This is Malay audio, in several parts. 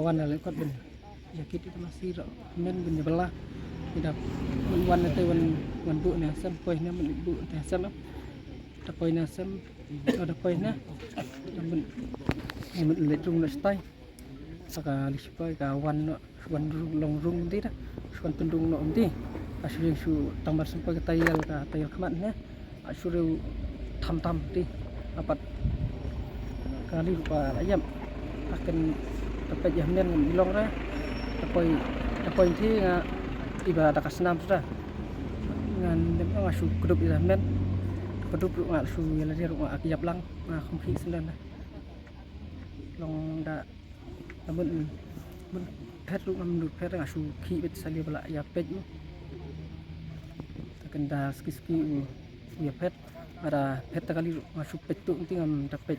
kawan lah kot ben ya kita itu masih men ben belah tidak wan itu wan bu ni asam poin ni men bu ni asam ada poin asam ada poin na men lecung nak stay sekali supaya kawan wan long rung ti dah wan tundung no ti asli su tambah sampai ke tayal kemat ni asli tam ti dapat kali rupa ayam akan dapat jaminan bilong dah dapatที่ibarat kasenam sudah dengan memang asu kedup di jaminan kedup rumah asu yang dia rumah akiap lang komplit sendan dah long dah namun pet rumah menurut pet asu ki bet salia bala ya pet tu akan dah ski ya pet ada pet kali asu pet tu nanti ngam dapat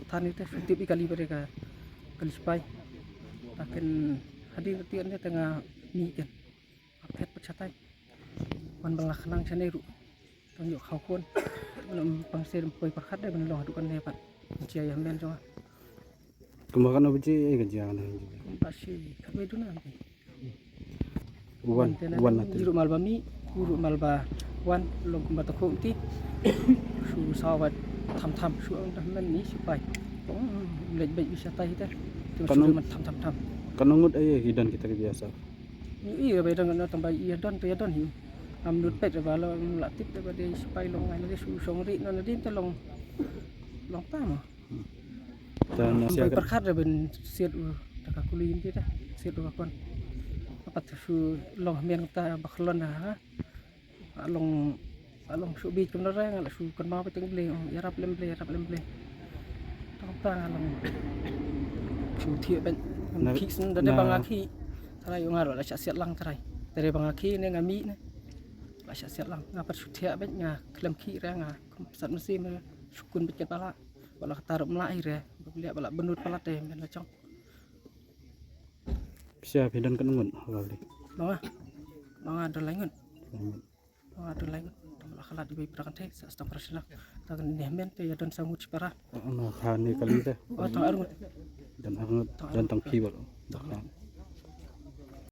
tan itu setiap kali mereka kali spy akan hadir tian dia tengah ni kan pet percatai man belah kenang chaneru tunjuk kau pun pangsir poi perkat dia ben long adukan dia pat cia yang men cuma kemakan apa sih kerjaan pasti kami tu nanti wan nanti juruk malba mi juruk malba wan long kumbat aku ti su sawat tham su dah men ni supaya lebih bisa tahu kita cuma tham kan ngut hidan kita biasa iya beda dengan tambah iya don hi amdut pet bala latip daripada supaya long ai su songri nanti telong long tam dan siapa perkat ben siat tak kuliah dia dah siat apa apa su long men ta baklon ha long su bi kum ra ngal su kan mau peteng ble ya rap lem ble tong ta long su thie ben fixen dari bangaki tarai ngar la siat lang tarai dari bangaki ne ngami ne la siat lang ngapat su thie ben nga klem ki ra nga sat mesin sukun bet pala bala taruh melai re lihat bala benut pala teh men la chong siap hidan kan ngut kali bang ada lain ada lain bala khalat di berakan teh sasta persenak takan ni men pe ya don sangut para hani kali teh oh tang arut dan tang kibal